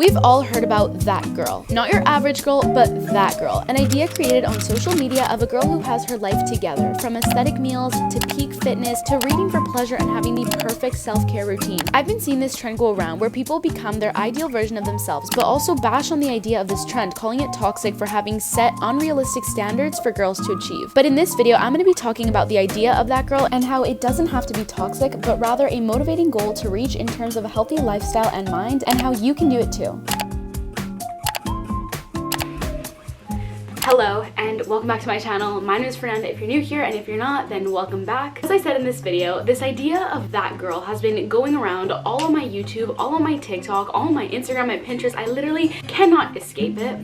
We've all heard about that girl. Not your average girl, but that girl. An idea created on social media of a girl who has her life together, from aesthetic meals to peak fitness to reading for pleasure and having the perfect self-care routine. I've been seeing this trend go around where people become their ideal version of themselves, but also bash on the idea of this trend, calling it toxic for having set unrealistic standards for girls to achieve. But in this video, I'm going to be talking about the idea of that girl and how it doesn't have to be toxic, but rather a motivating goal to reach in terms of a healthy lifestyle and mind, and how you can do it too. Hello and welcome back to my channel. My name is Fernanda if you're new here, and if you're not, then welcome back. As I said in this video, this idea of that girl has been going around all on my YouTube, all on my TikTok, all on my Instagram, my Pinterest. I literally cannot escape it.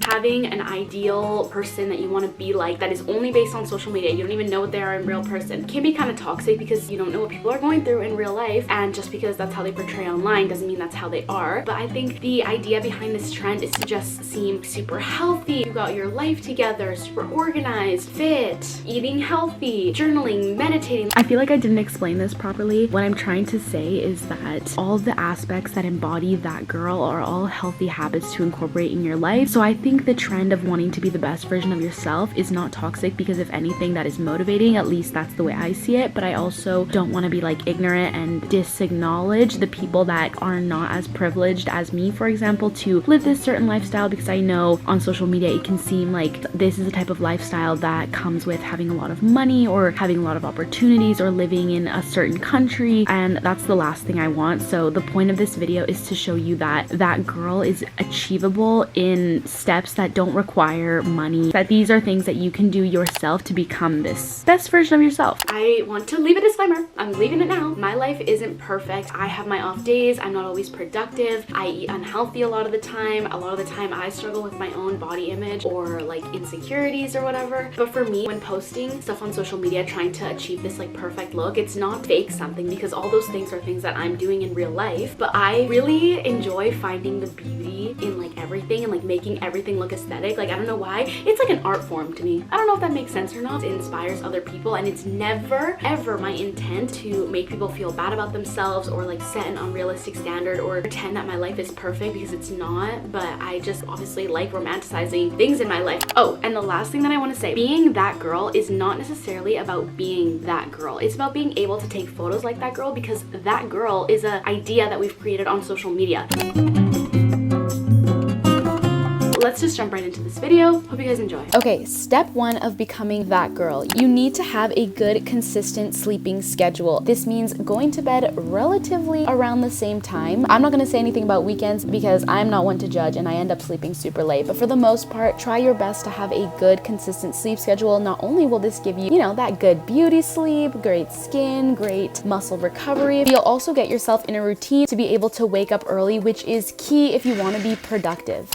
Having an ideal person that you want to be like that is only based on social media, you don't even know what they are in real person, can be kind of toxic because you don't know what people are going through in real life, and just because that's how they portray online doesn't mean that's how they are. But I think the idea behind this trend is to just seem super healthy. You got your life together, super organized, fit, eating healthy, journaling, meditating. I feel like I didn't explain this properly. What I'm trying to say is that all the aspects that embody that girl are all healthy habits to incorporate in your life. So I think the trend of wanting to be the best version of yourself is not toxic, because if anything, that is motivating. At least that's the way I see it. But I also don't want to be like ignorant and disacknowledge the people that are not as privileged as me, for example, to live this certain lifestyle, because I know on social media it can seem like this is a type of lifestyle that comes with having a lot of money or having a lot of opportunities or living in a certain country, and that's the last thing I want. So the point of this video is to show you that that girl is achievable in steps that don't require money, that these are things that you can do yourself to become this best version of yourself. I want to leave a disclaimer. I'm leaving it now. My life isn't perfect. I have my off days. I'm not always productive. I eat unhealthy a lot of the time. A lot of the time I struggle with my own body image or like insecurities or whatever. But for me, when posting stuff on social media, trying to achieve this like perfect look, it's not fake something, because all those things are things that I'm doing in real life. But I really enjoy finding the beauty in like everything and like making everything look aesthetic. Like, I don't know why. It's like an art form to me. I don't know if that makes sense or not. It inspires other people, and it's never ever my intent to make people feel bad about themselves or like set an unrealistic standard or pretend that my life is perfect, because it's not. But I just obviously like romanticizing things in my life. Oh, and the last thing that I want to say, being that girl is not necessarily about being that girl. It's about being able to take photos like that girl, because that girl is an idea that we've created on social media. Let's just jump right into this video. Hope you guys enjoy. Okay, step one of becoming that girl. You need to have a good, consistent sleeping schedule. This means going to bed relatively around the same time. I'm not going to say anything about weekends because I'm not one to judge and I end up sleeping super late. But for the most part, try your best to have a good, consistent sleep schedule. Not only will this give you, that good beauty sleep, great skin, great muscle recovery, but you'll also get yourself in a routine to be able to wake up early, which is key if you want to be productive.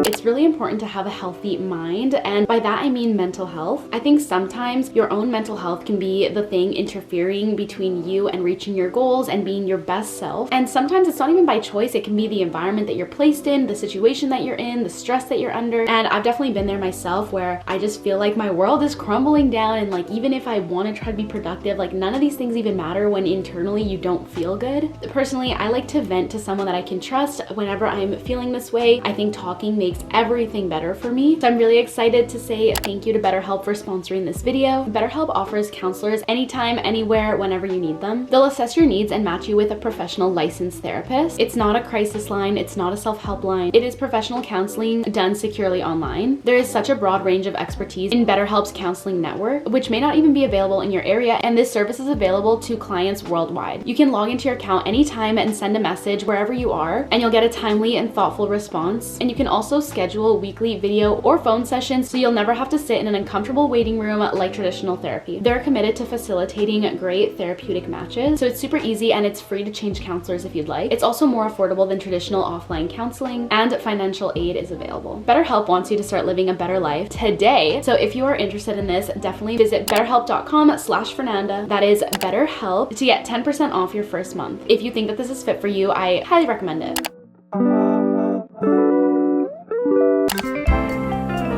It's really important to have a healthy mind, and by that I mean mental health. I think sometimes your own mental health can be the thing interfering between you and reaching your goals and being your best self. And sometimes it's not even by choice. It can be the environment that you're placed in, the situation that you're in, the stress that you're under. And I've definitely been there myself, where I just feel like my world is crumbling down, and like even if I want to try to be productive, like none of these things even matter when internally you don't feel good. Personally, I like to vent to someone that I can trust whenever I'm feeling this way. I think talking makes everything better for me. So I'm really excited to say thank you to BetterHelp for sponsoring this video. BetterHelp offers counselors anytime, anywhere, whenever you need them. They'll assess your needs and match you with a professional licensed therapist. It's not a crisis line. It's not a self-help line. It is professional counseling done securely online. There is such a broad range of expertise in BetterHelp's counseling network, which may not even be available in your area, and this service is available to clients worldwide. You can log into your account anytime and send a message wherever you are, and you'll get a timely and thoughtful response. And you can also schedule weekly video or phone sessions, so you'll never have to sit in an uncomfortable waiting room like traditional therapy. They're committed to facilitating great therapeutic matches, so it's super easy and it's free to change counselors if you'd like. It's also more affordable than traditional offline counseling, and financial aid is available. BetterHelp wants you to start living a better life today, so if you are interested in this, definitely visit betterhelp.com/Fernanda. That is BetterHelp, to get 10% off your first month. If you think that this is fit for you, I highly recommend it.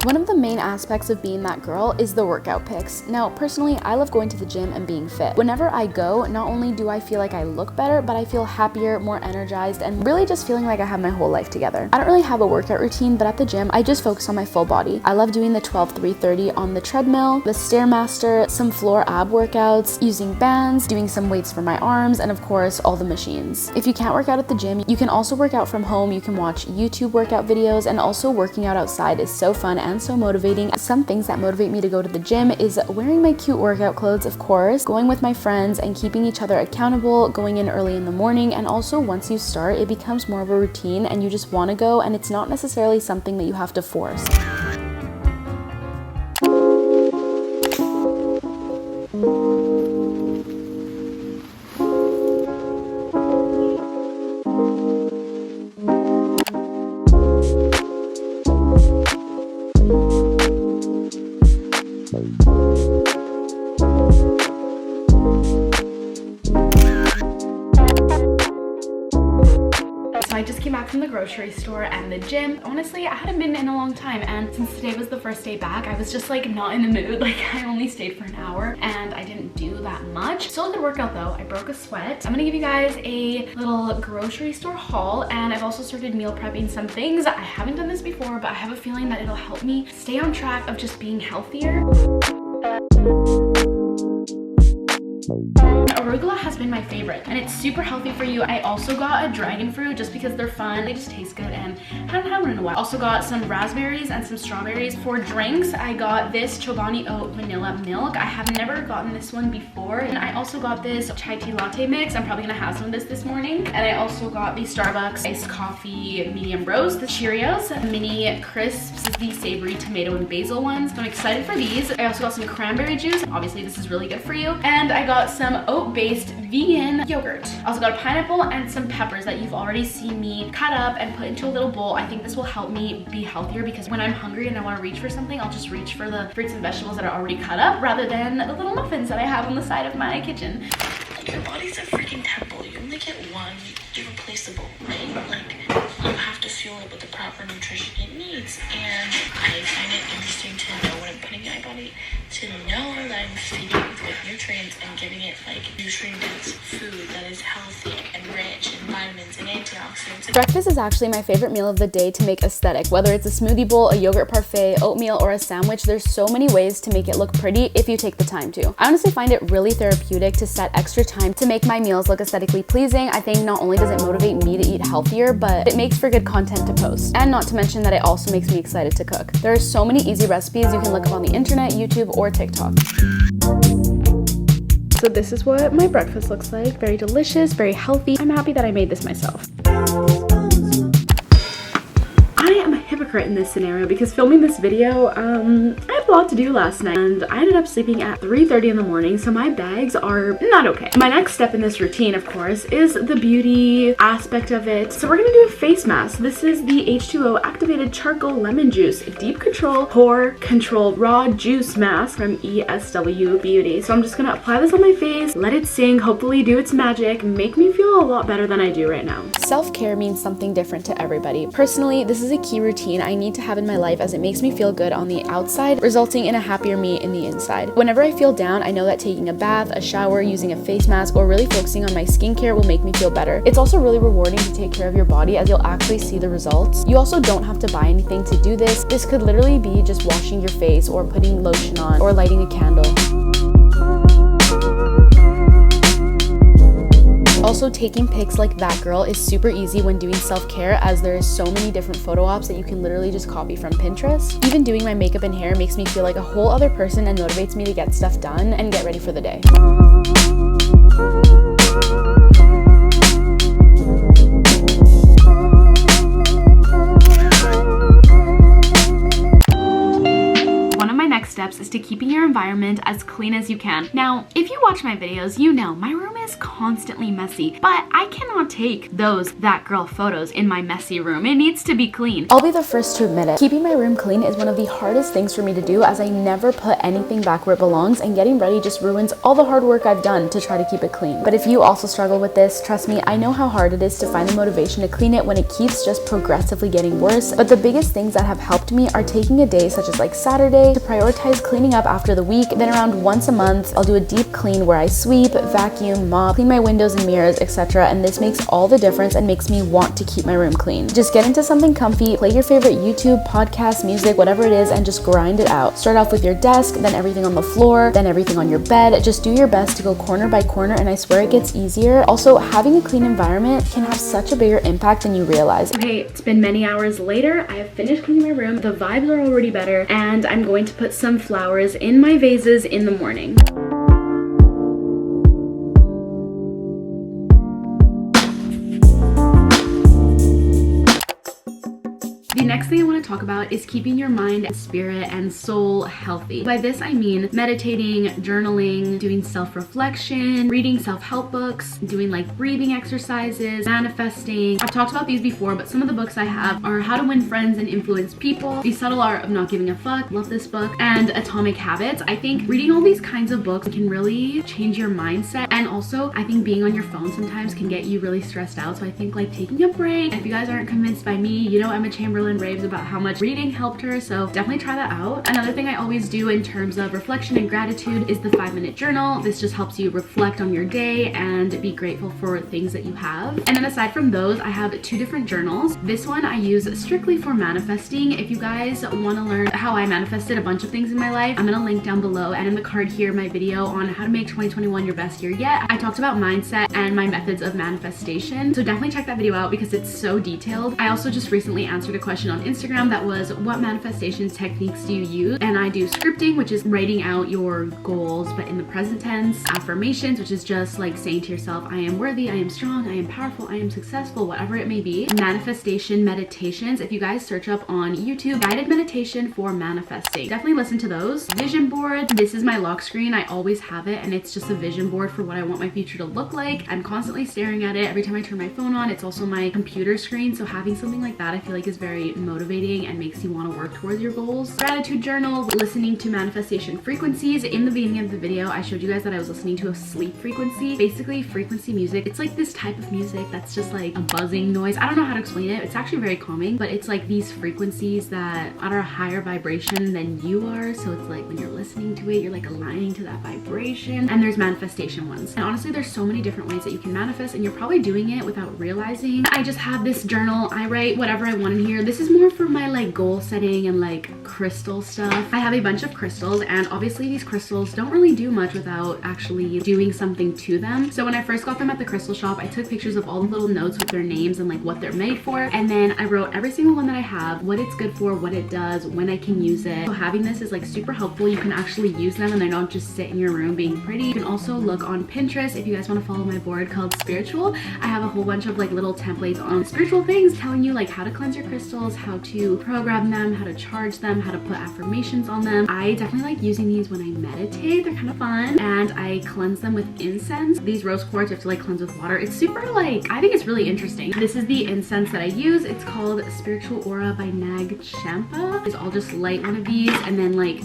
One of the main aspects of being that girl is the workout pics. Now, personally, I love going to the gym and being fit. Whenever I go, not only do I feel like I look better, but I feel happier, more energized, and really just feeling like I have my whole life together. I don't really have a workout routine, but at the gym, I just focus on my full body. I love doing the 12-3-30 on the treadmill, the Stairmaster, some floor ab workouts, using bands, doing some weights for my arms, and of course, all the machines. If you can't work out at the gym, you can also work out from home. You can watch YouTube workout videos, and also working out outside is so fun and so motivating. Some things that motivate me to go to the gym is wearing my cute workout clothes, of course, going with my friends and keeping each other accountable, going in early in the morning, and also once you start, it becomes more of a routine and you just want to go, and it's not necessarily something that you have to force. I just came back from the grocery store and the gym. Honestly, I hadn't been in a long time, and since today was the first day back, I was just like not in the mood. Like, I only stayed for an hour and I didn't do that much. Still a good workout though. I broke a sweat. I'm gonna give you guys a little grocery store haul, and I've also started meal prepping some things. I haven't done this before, but I have a feeling that it'll help me stay on track of just being healthier. Arugula has been my favorite, and it's super healthy for you. I also got a dragon fruit just because they're fun. They just taste good, and I haven't had one in a while. Also got some raspberries and some strawberries. For drinks, I got this Chobani Oat Vanilla Milk. I have never gotten this one before. And I also got this chai tea latte mix. I'm probably gonna have some of this morning. And I also got the Starbucks iced coffee medium roast, the Cheerios mini crisps, the savory tomato and basil ones. So I'm excited for these. I also got some cranberry juice. Obviously, this is really good for you. And I got some oat-based vegan yogurt. I also got a pineapple and some peppers that you've already seen me cut up and put into a little bowl. I think this will help me be healthier, because when I'm hungry and I want to reach for something, I'll just reach for the fruits and vegetables that are already cut up rather than the little muffins that I have on the side of my kitchen. Your body's a freaking temple. You only get one irreplaceable, right? Like, you have to fuel it with the proper nutrition it needs. And I find it interesting to know when I'm putting my body, to know that I'm feeding it with nutrients and giving it like nutrient-dense food that is healthy and rich in vitamins and antioxidants. Breakfast is actually my favorite meal of the day to make aesthetic. Whether it's a smoothie bowl, a yogurt parfait, oatmeal, or a sandwich, there's so many ways to make it look pretty if you take the time to. I honestly find it really therapeutic to set extra time to make my meals look aesthetically pleasing. I think not only does it motivate me to eat healthier, but it makes for good content to post. And not to mention that it also makes me excited to cook. There are so many easy recipes you can look up on the internet, YouTube, or TikTok. So this is what my breakfast looks like. Very delicious, very healthy. I'm happy that I made this myself. I am a hypocrite in this scenario because filming this video, I had a lot to do last night, and I ended up sleeping at 3:30 in the morning, so my bags are not okay. My next step in this routine, of course, is the beauty aspect of it. So we're gonna do a face mask. This is the H2O Activated Charcoal Lemon Juice Deep Control Pore Control Raw Juice Mask from ESW Beauty. So I'm just gonna apply this on my face, let it sing, hopefully do its magic, make me feel a lot better than I do right now. Self-care means something different to everybody. Personally, this is a key routine I need to have in my life, as it makes me feel good on the outside, resulting in a happier me in the inside. Whenever I feel down, I know that taking a bath, a shower, using a face mask, or really focusing on my skincare will make me feel better. It's also really rewarding to take care of your body, as you'll actually see the results. You also don't have to buy anything to do this. This could literally be just washing your face, or putting lotion on, or lighting a candle. Also, taking pics like that girl is super easy when doing self-care, as there is so many different photo ops that you can literally just copy from Pinterest. Even doing my makeup and hair makes me feel like a whole other person and motivates me to get stuff done and get ready for the day. Steps is to keeping your environment as clean as you can. Now, if you watch my videos, you know my room is constantly messy, but I cannot take those that girl photos in my messy room. It needs to be clean. I'll be the first to admit it. Keeping my room clean is one of the hardest things for me to do, as I never put anything back where it belongs, and getting ready just ruins all the hard work I've done to try to keep it clean. But if you also struggle with this, trust me, I know how hard it is to find the motivation to clean it when it keeps just progressively getting worse. But the biggest things that have helped me are taking a day such as like Saturday to prioritize cleaning up after the week. Then around once a month, I'll do a deep clean where I sweep, vacuum, mop, clean my windows and mirrors, etc. And this makes all the difference and makes me want to keep my room clean. Just get into something comfy, play your favorite YouTube, podcast, music, whatever it is, and just grind it out. Start off with your desk, then everything on the floor, then everything on your bed. Just do your best to go corner by corner, and I swear it gets easier. Also, having a clean environment can have such a bigger impact than you realize. Okay, it's been many hours later. I have finished cleaning my room. The vibes are already better, and I'm going to put some flowers in my vases in the morning. The next thing I want to talk about is keeping your mind, spirit, and soul healthy. By this I mean meditating, journaling, doing self-reflection, reading self-help books, doing like breathing exercises, manifesting. I've talked about these before, but some of the books I have are How to Win Friends and Influence People, The Subtle Art of Not Giving a Fuck, love this book, and Atomic Habits. I think reading all these kinds of books can really change your mindset, and also I think being on your phone sometimes can get you really stressed out. So I think like taking a break. If you guys aren't convinced by me, you know Emma Chamberlain raves about how much reading helped her, so definitely try that out. Another thing I always do in terms of reflection and gratitude is the 5-minute journal. This just helps you reflect on your day and be grateful for things that you have. And then aside from those, I have 2 different journals. This one I use strictly for manifesting. If you guys want to learn how I manifested a bunch of things in my life, I'm gonna link down below and in the card here my video on how to make 2021 your best year yet. I talked about mindset and my methods of manifestation, so definitely check that video out because it's so detailed. I also just recently answered a question on Instagram that was, what manifestation techniques do you use? And I do scripting, which is writing out your goals but in the present tense, affirmations, which is just like saying to yourself, I am worthy, I am strong, I am powerful, I am successful, whatever it may be. Manifestation meditations, if you guys search up on YouTube, guided meditation for manifesting, definitely listen to those. Vision board, this is my lock screen. I always have it, and it's just a vision board for what I want my future to look like. I'm constantly staring at it every time I turn my phone on. It's also my computer screen, so having something like that I feel like is very motivating and makes you want to work towards your goals. Gratitude journals, listening to manifestation frequencies. In the beginning of the video I showed you guys that I was listening to a sleep frequency. Basically frequency music, it's like this type of music that's just like a buzzing noise. I don't know how to explain it. It's actually very calming, but it's like these frequencies that are a higher vibration than you are, so it's like when you're listening to it you're like aligning to that vibration. And there's manifestation ones, and honestly there's so many different ways that you can manifest, and you're probably doing it without realizing. I just have this journal. I write whatever I want in here. This is more for my like goal setting and like crystal stuff. I have a bunch of crystals, and obviously these crystals don't really do much without actually doing something to them. So when I first got them at the crystal shop, I took pictures of all the little notes with their names and like what they're made for, and then I wrote every single one that I have, what it's good for, what it does, when I can use it. So having this is like super helpful. You can actually use them and they don't just sit in your room being pretty. You can also look on Pinterest if you guys want to follow my board called Spiritual. I have a whole bunch of like little templates on spiritual things telling you like how to cleanse your crystals, how to program them, how to charge them, how to put affirmations on them. I definitely like using these when I meditate. They're kind of fun, and I cleanse them with incense. These rose quartz you have to like cleanse with water. It's super like, I think it's really interesting. This is the incense that I use. It's called Spiritual Aura by Nag Champa. I'll just light one of these and then like,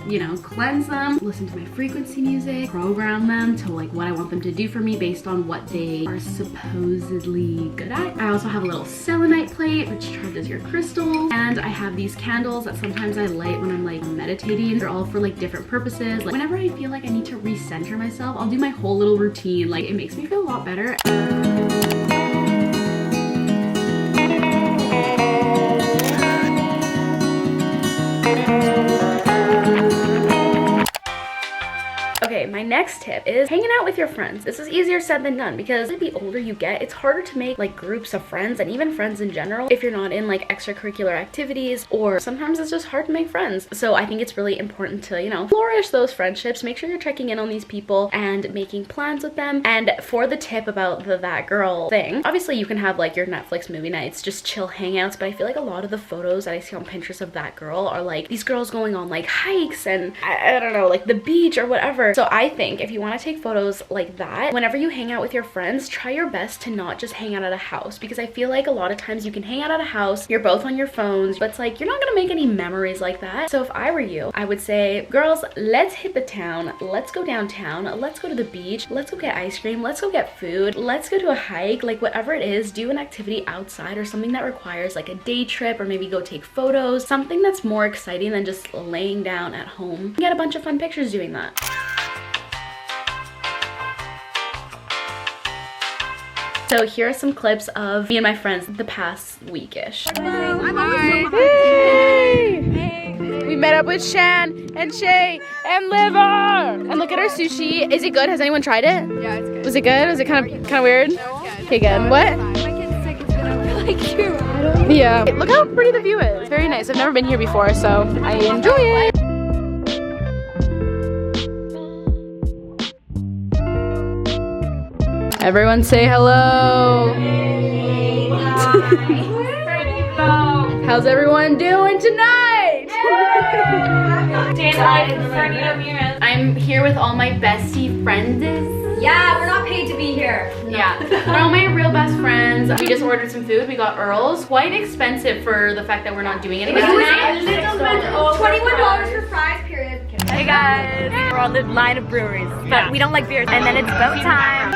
you know, cleanse them, listen to my frequency music, program them to like what I want them to do for me based on what they are supposedly good at. I also have a little selenite plate which charges your crystal, and I have these candles that sometimes I light when I'm like meditating. They're all for like different purposes. Like whenever I feel like I need to recenter myself, I'll do my whole little routine. Like it makes me feel a lot better. Okay, my next tip is hanging out with your friends. This is easier said than done because the older you get, it's harder to make like groups of friends and even friends in general if you're not in like extracurricular activities, or sometimes it's just hard to make friends. So I think it's really important to, you know, flourish those friendships. Make sure you're checking in on these people and making plans with them. And for the tip about the that girl thing, obviously you can have like your Netflix movie nights, just chill hangouts, but I feel like a lot of the photos that I see on Pinterest of that girl are like these girls going on like hikes and I don't know, like the beach or whatever. So I think if you want to take photos like that, whenever you hang out with your friends, try your best to not just hang out at a house, because I feel like a lot of times you can hang out at a house, you're both on your phones, but it's like you're not gonna make any memories like that. So if I were you, I would say, girls, let's hit the town, let's go downtown, let's go to the beach, let's go get ice cream, let's go get food, let's go to a hike, like whatever it is, do an activity outside or something that requires like a day trip, or maybe go take photos, something that's more exciting than just laying down at home. Get a bunch of fun pictures doing that. So here are some clips of me and my friends the past weekish. Hey! We met up with Shan and Shay and Liver. And look at our sushi. Is it good? Has anyone tried it? Yeah, it's good. Was it good? Was it kind of weird? No, it's good. Okay, good. What? My kid's sick. It's gonna be like you. Yeah. Look how pretty the view is. Very nice. I've never been here before, so I enjoy it. Everyone say hello. How's everyone doing tonight? Fernanda Ramirez. I'm here with all my bestie friends. Yeah, we're not paid to be here. Yeah, they're all my real best friends. We just ordered some food. We got Earl's. Quite expensive for the fact that we're not doing anything tonight. $21 for fries, period. Hey guys, we're on the line of breweries, but we don't like beer. And then it's boat time.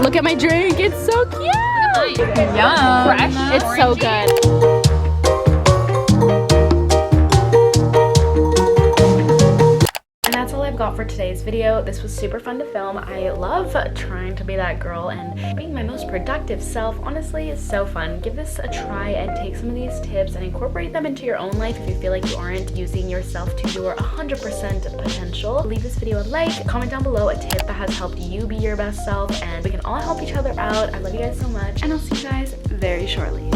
Look at my drink. It's so cute. Yum. Fresh. It's so good. That's all I've got for today's video. This was super fun to film. I love trying to be that girl and being my most productive self. Honestly, it's so fun. Give this a try and take some of these tips and incorporate them into your own life if you feel like you aren't using yourself to your 100% potential. Leave this video a like, comment down below a tip that has helped you be your best self, and we can all help each other out. I love you guys so much, and I'll see you guys very shortly.